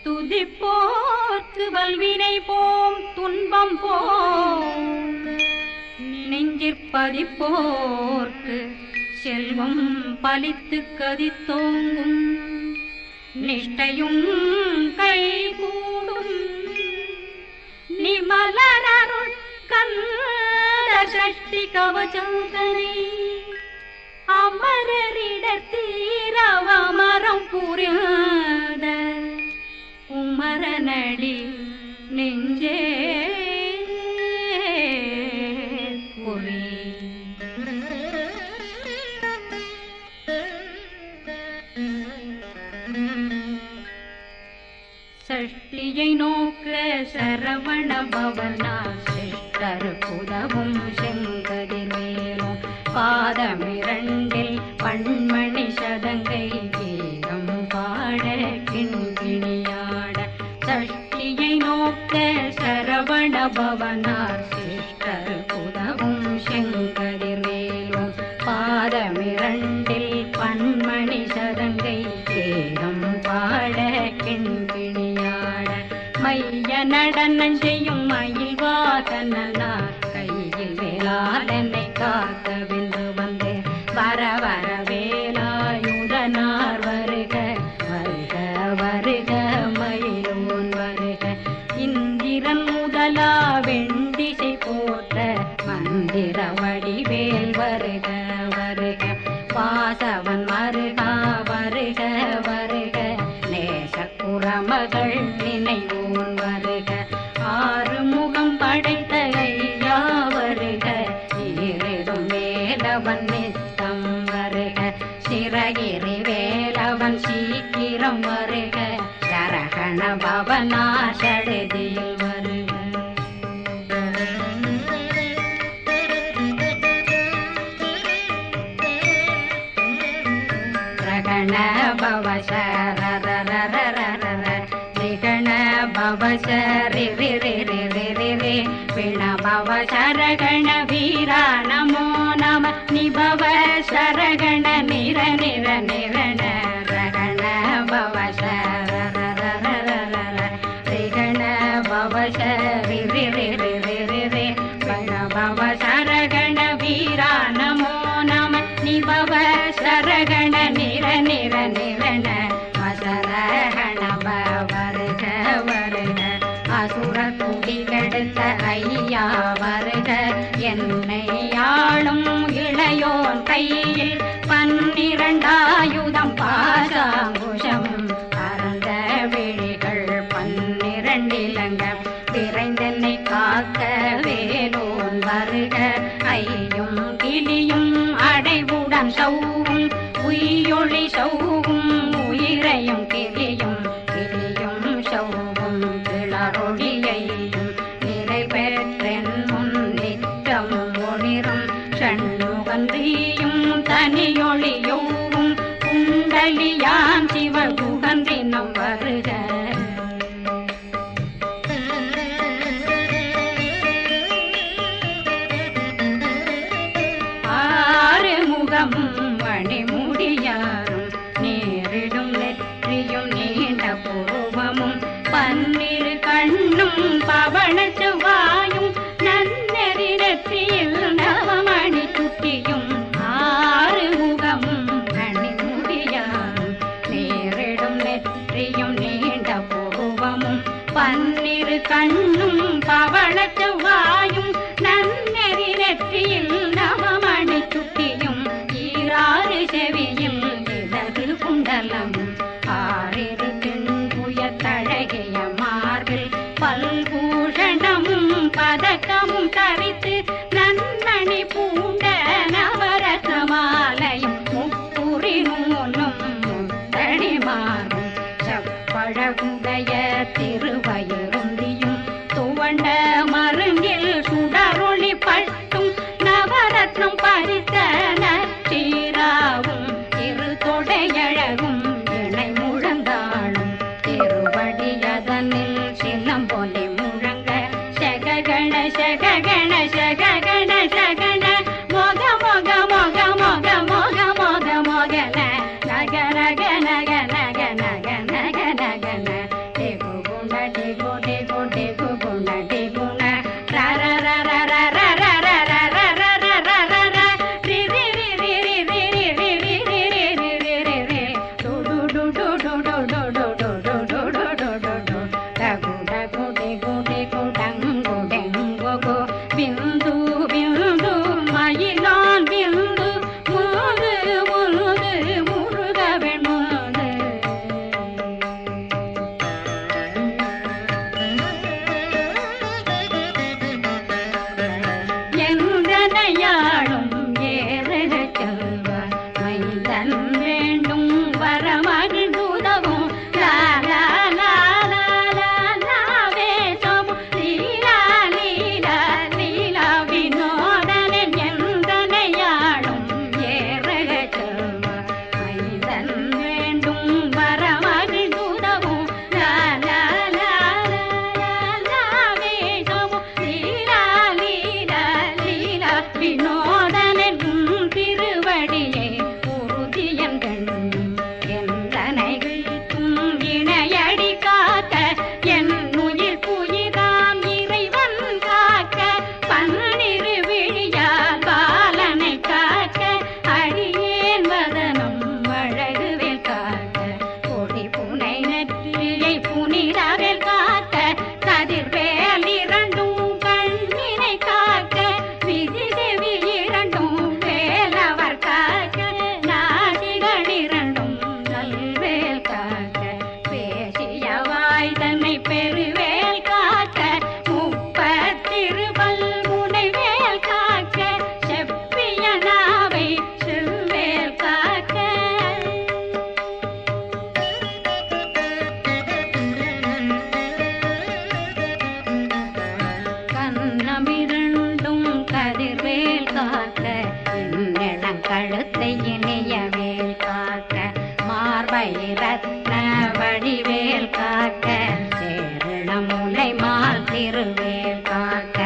துதிப்போர்க்கு வல்வினை போம் துன்பம் போம் நெஞ்சிற்பதிப்போர்க்கு செல்வம் பலித்து கதித்தோங்கும் நிஷ்டையும் கைகூடும் நிமலரருள் கந்த சஷ்டி கவசந்தனை அமரரிடத்தீரவமரம் புரியாத உமரனடி நெஞ்சே புரி. சஷ்டியை நோக்க சரவண பவனா சிஷ்டர் புதவும் செங்கதிர்வேலும் பாதமிரண்டில் பண்மணி சதங்கை கீதம் பாட கிண்கிணியாட. சஷ்டியை நோக்க சரவண பவனார் சிஷ்டர் புதவும் செங்கதிர்வேலும் பாதமிரண்டில் பண்மணி சதங்கை கீதம் பாட கிண்கிணியாட. மைய நடனம் செய்யும் மயில் வாகனார் கையில் வேளாளனை காக்க வென்று வந்தே வர வர வேலாயுதனார் வருக வருக வருக மயிலோன் வருக. இந்திரன் முதலா வெண்டிசை போற்ற மந்திர வடிவேல் வருக வருக. வாசவன் வருகா வருக வருக நேசக்குறமகள் நினைவோன் வருக. ஆறு முகம் படைத்த ஐயா வருக ஈரிடும் வேலவன் நித்தம் வருக. சிறகிரி வேலவன் சீக்கிரம் வருக சரகண பவனா சடுதியில் வருக. ரகண பவ சரரரரரர ரிகண பவ சரி ரி ரி ரி ரி ரி ரி விண பவ சரகண வீரா நமோ நம நிபவ சரகண நிர நிர நிரண ரகண பவ சரரரரரர ரிகண பவ சரி ரி ரி ரி ரி ரி ரி விண பவ சரகண வீரா நமோ நம நிபவ சரகண நிர நிர நிரண மசரகண வருக வருக. அசுர குடி கெடுத்த ஐயா வருக என்னை ஆளும் இளையோன் கையில் 12 ஆயுதம் பாசாங்குஷம் பரந்த விழிகள் 12 இலங்கம் விரைந்தென்னை காக்க வேலோன் வருக. ஐயும் கிளியும் அடைவுடன் சௌவும் உயிரொளி சௌவும் உயிரையும் கிளியும் கிளியும் சௌவும் கிளரொளியையும் நிலை பெற்றென் முன் நிற்கும் ஒளிரும் ஷண்முகன்றியும் தனியொளியோவும் குண்டலியான் சிவகுகன்றினம் வருக. மணிமுடியாரும் நேரிடும் நெற்றியும் நீண்ட பூவமும் 12 கண்ணும் பவள செவ்வாயும் நன்னெறி நெற்றியில் நவமணி சுட்டியும் 6 முகமும் மணிமுடியாரும் நேரிடும் நெற்றியும் நீண்ட பூவமும் 12 கண்ணும் பவள செவ்வாயும் நன்னெறி நெற்றியில் நவமணி சுட்டியும் 6 செவியில் இதழ் குண்டலம் 6 தின்புய தழகிய மார்பில் பல்பூஷண கழுத்தை இணைய வேல் காக்க மார்பை ரத்ன வடிவேல் காக்க சேரணமுலை மால் திருவேல் காக்க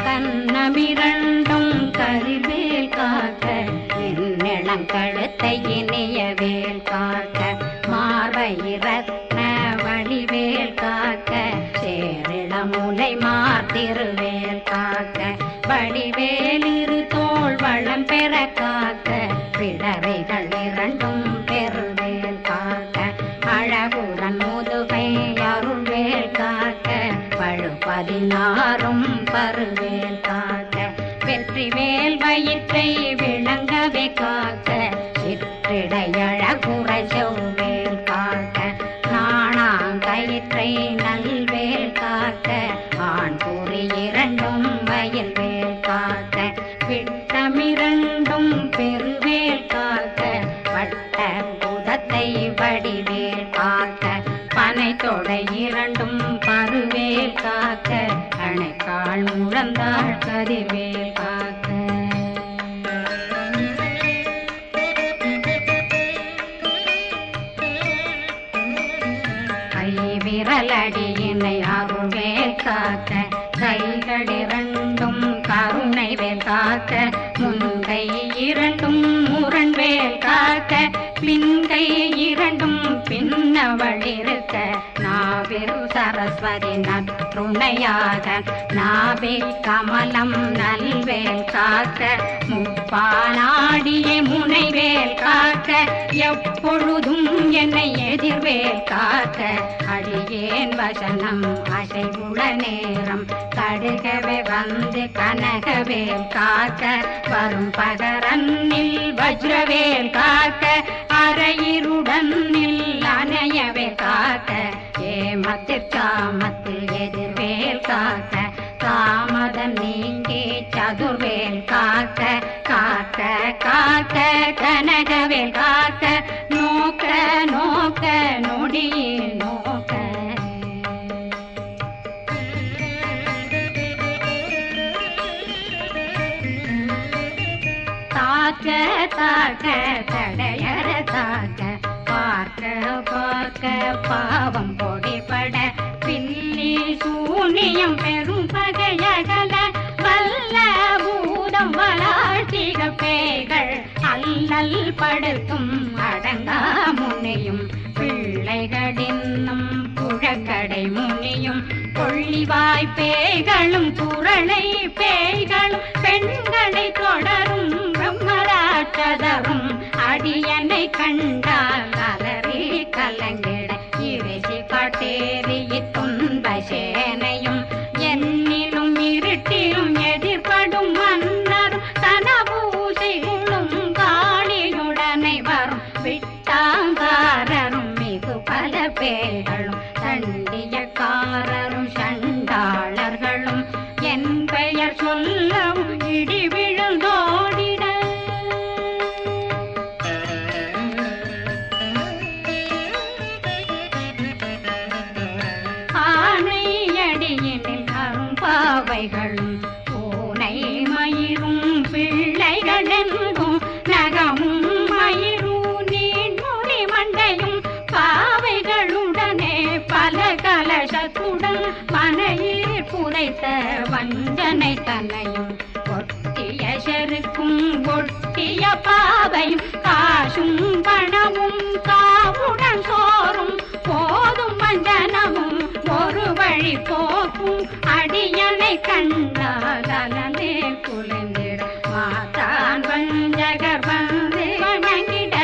கண்ணமிரண்டும் கரிவேல் காக்க என்னிடம் கழுத்தை இணைய வேல் காக்க மார்பை ரத்ன வடிவேல் காக்க சேரணமுலை மால் திருவேல் காக்க வடிவேல் இரு தோள் வளம் பெற காக்க பிடரைகள் இரண்டும் பெருவேல் காக்க அழகுடன் முதுகை அருள்வேல் காக்க பழு16 பருவேல் காக்க வெற்றிவேல் வயிற்றை விளங்கவே காக்க சிற்றிடையழகுற செவ்வேல் காக்க நாணாங்கயிற்றை நல்வேல் காக்க ஆண் குறி இரண்டும் வயல்வேல் காக்க விட்டமிரண்டும் பெருவேல் காக்க வட்ட புதத்தை வடிவேல் காக்க பனை தொடை இரண்டும் பருவேல் காக்க கணைக்கால் முழந்தாள் கதிர்வேல் காக்க கை விரலடியினை அருள்வேல் காக்க கைகள் இரண்டும் கருணை வேல் காக்க முன்கை இரண்டும் முரண்வேல் காக்க பின்கை இரண்டும் பின்னவளிருக்க நாவில் சரஸ்வதி நற்றுணையாக நாவில் கமலம் நல்வேல் காக்க முப்பாலாடிய முனைவேல் காக்க எப்பொழுதும் என்னை எதிர்வேல் காக்க அடியேன் வசனம் அசைவுள நேரம் கடுகவே வந்து கனகவேல் காக்க வரும் பகரன்னில் வஜ்ரவேல் காக்க அரையிருடன் அணையவே காக்க ஏமத்தில் காமத்தில் எதிர்வேல் காக்க காமதம் நீங்கி சதுர்வேல் காக்க காக்க காக்க கனகவேல் காக்க நோக்க நோக்க நொடியில் நோக்க தாக்க தாக்க தடையற தாக்க பார்க்க பார்க்க பாவம் பொடிபட பில்லி சூனியம் பெரும் பகையகல வல்ல பூதம் வளாழ்த்திக பேய்கள் அல்லல் படுத்தும் அடங்கா முனியும் பிள்ளைகளின்னும் புழக்கடை முனியும் கொள்ளிவாய் பேய்களும் குரளை பேய்களும் பெண்களை தொடரும் பிரம்மராட்சதரும் அடியனை கண்டால் அலறி கலங்கிட இறைசி காட்டேறிய துன்ப சேனையும் என்னிலும் இருட்டிலும் எதிர்படும் மன்னரும் தனபூசைகளும் காளியுடனை வரும் விட்டாங்காரரும் மிகு பல பேர்களும் தண்டியக்காரரும் சண்டாளர்களும் என் பெயர் சொல்லவும் இடி விழுந்தோடிட ஆனையடியினில் அரும்பாவைகளும் பூனை மயிரும் பிள்ளைகளெங்கும் நகமும் மயிரும் நீண்முடி மண்டையும் பாவைகளுடனே பல கலசத்துடன் மனையில் புதைத்த வஞ்சனை தன்னையும் ஒட்டிய செருக்கும் ஒட்டிய பாவையும் காசும் பணமும் காவுடன் சோறும் போதும் வஞ்சனமும் ஒரு வழி போக்கும் அடியனை கண்டால் அலலே குலைந்திட மாதான் வஞ்சகர் வந்து வணங்கிட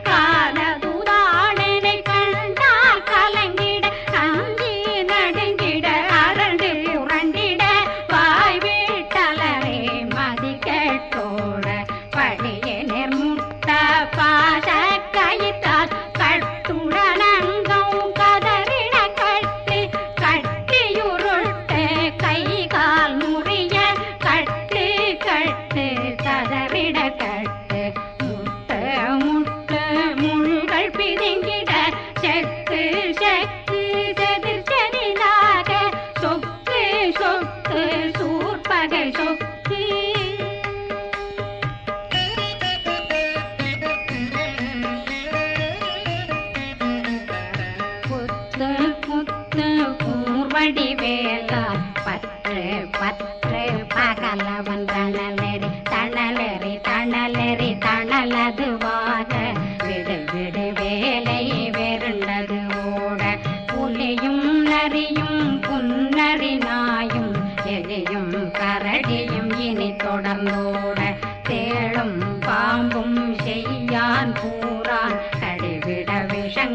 காலதுதாடனை கண்டால் கலங்கிட அஞ்சி நடுங்கிட அரண்டு உரண்டிட வாய் வீட்டலரே மதி கேட்டோட படிய நெர்முட்ட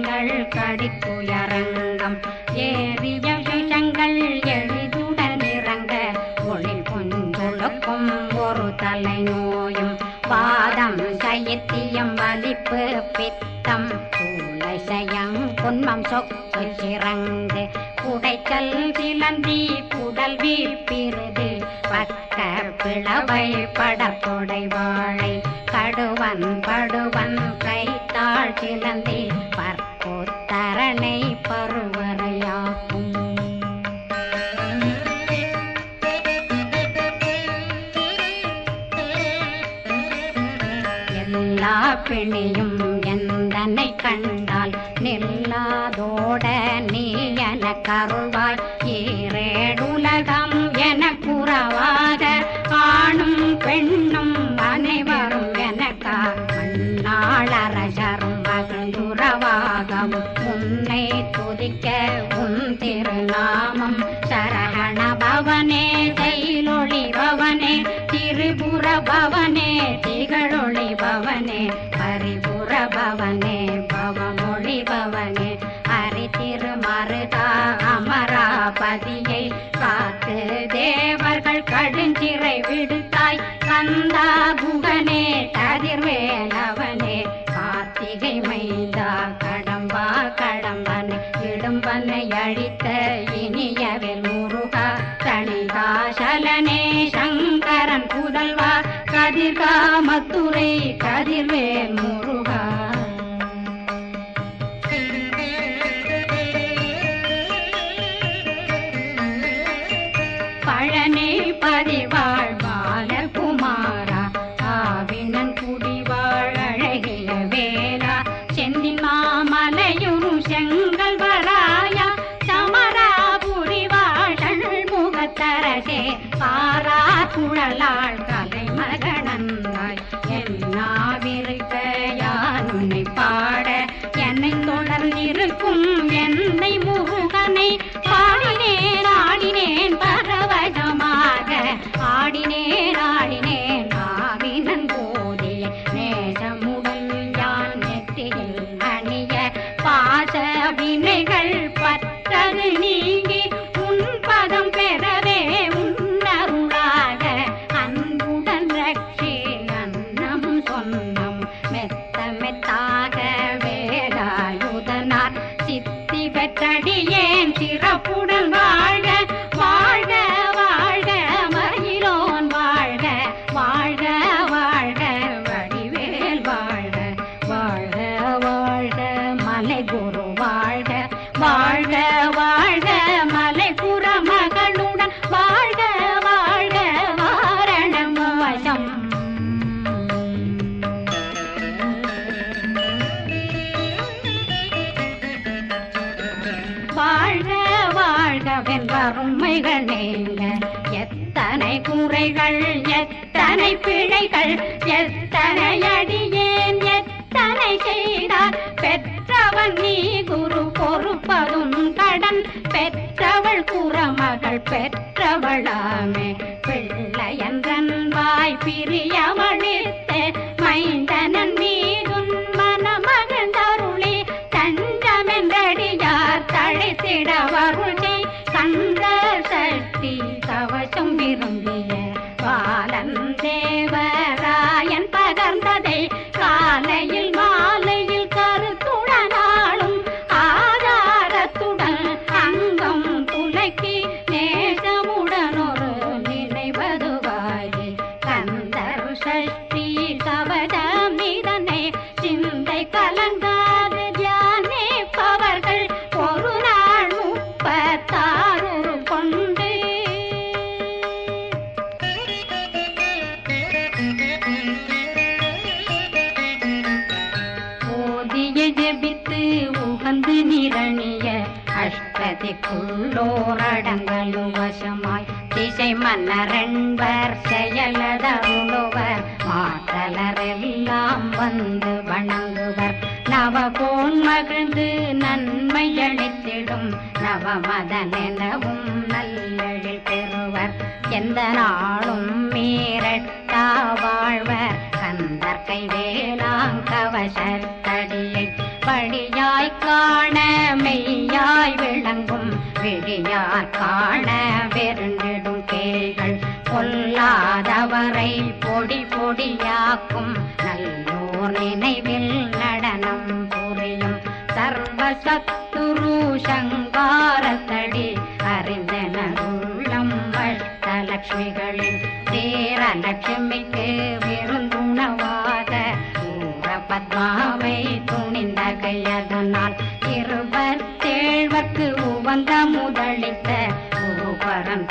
கரங்கள் கடித்துயரங்கம் ஏறிய விஷங்கள் எளிதுடன் இறங்க ஒளில் கொண்டொழுக்கும் ஒரு தலை நோயும் வாதம் சைத்தியம் வலிப்பு பித்தம் சூளைசயம் குன்மம் சொக்கு சிறங்கு குடைச்சல் சிலந்தி குடல் வீப்பிருது பக்க பிளவை படத்தொடை வாழை கடுவன் படுவன் கைத்தாள் சிலந்தி பற்போத்தரணை பருவரையாகும் எல்லா பிணியும் எந்தனை கண்டால் நில்லாதோட நீ என கருள்வாய் ஈரேடுலகம் என குறவாக ஆணும் பெண்ணும் அனைவரும் எனக்கா மண்ணாளரசரும் மகிழ்ந்துறவாகவும் உன்னை துதிக்க உன் திருநாமம் சரகண பவனே செயலொளி பவனே திரிபுர பவனே திகழொளி பவனே பரிபுர பவனே பவமொழி பவனே ஹரி திருமருதா அமராபதியை காத்து தேவர்கள் கடுஞ்சிறை விடுத்தாய் கந்தா குகனே கதிர்வேலவனே கார்த்திகை மைந்தா கடம்பா கடம்பனை இடும்பனை அழித்த இனியவில் முருகா தணிகாசலனே சங்கரன் புதல்வா கதிர்காமத்துரை கதிர்வேல் முருகா பழனி பதிவாழ் பாலகுமாரா ஆவினன் குடிவாழ் அழகிய வேலா செந்தின் மாமலையுறும் செங்கல் வராயா சமராபுரி வாழல் முகத்தரசே பாரா குழலாள் கலை மகனந்தாய் என்னாவிருக்க யான் உன்னை பாட என்னை தொடர்ந்திருக்கும் என்னை முருகனை பாடினேன் ஆடினேன் பரவசமாக ஆடினேன் ஆடினேன் ஆவினன் போதிய நேசமுடன் யான் நெற்றியில் அணிய பாச வினைகள் பற்றது நீங்கி உன் பதம் பெறவே உன்னருளாக அன்புடன் ரட்சி அன்னம் சொன்னம் மெத்த மெத்தாக வேலாயுதனார் சித்தி பெற்றடியேன் சிறப்புடன் வாழ்க வாழ்க வாழ்க மயிலோன் வாழ்க வாழ்க வாழ்க வடிவேல் வாழ்க வாழ்க வாழ்க மலை குரு வாழ்க வாழ்க வாழ்க மலை புற மகளுடன் வாழ்க வாழ்க வாரணம் வசம் வாழ்க வாழ்கவென் வறுமைகள் நீங்க எத்தனை குறைகள் எத்தனை பிழைகள் எத்தனை அடியேன் எத்தனை செய்தார் பெற்றவன் நீ குரு பொறுப்பதும் கடன் பெற்றவள் குறமகள் பெற்றவளாமே பிள்ளையன்றன் வாய் பிரியமளித்த மைந்தனன் மீதுன் மனமகந்தருளி தஞ்சமென்றடியார் தழைத்திட வருளை கந்த சக்தி கவசம் விரும்பிய பாலன் தேவராயன் பகர்ந்ததை காலையில் மாலையில் கருத்துடனாலும் ஆதாரத்துடன் அங்கம் துலக்கி நேசமுடன் ஒரு நினைவதுவாகி கந்தர் சஷ்டி கவசம் இதனை சிந்தை கலங்காது தியானிப்பவர்கள் ஒரு நாள் 36 கொண்டு ஓதிய ஜெபித்து உகந்து நிரணிய அஷ்டதிக்குள்ளோரடங்களும் வசமாய் திசை மன்னரென்பர் செயலதருளுவர் மாற்றலரெல்லாம் வந்து வணங்குவர் நவகோன் மகிழ்ந்து நன்மை அளித்திடும் நவமதனெனவும் நல்லெழில் பெறுவர் எந்த நாளும் மீறட்டா வாழ்வர் கந்தற்கை வேளாங்கவசத்தடியை வழியாய் காண மெய்யாய் விளங்கும் விழியார் காண வெருண்டிடும் கேள்கள் பொல்லாதவரை பொடி பொடியாக்கும் நல்லோர் நினைவில் நடனம் புரியும் சர்வசத்துரு சங்காரத்தடி அறிந்தனருள்ளம் வஷ்டலட்சுமிகளின் சேரலட்சுமிக்கு விருந்துணவாத பத்மாவை துணிந்த கையதனால் 27 உவந்த முதலித்த குருபரன்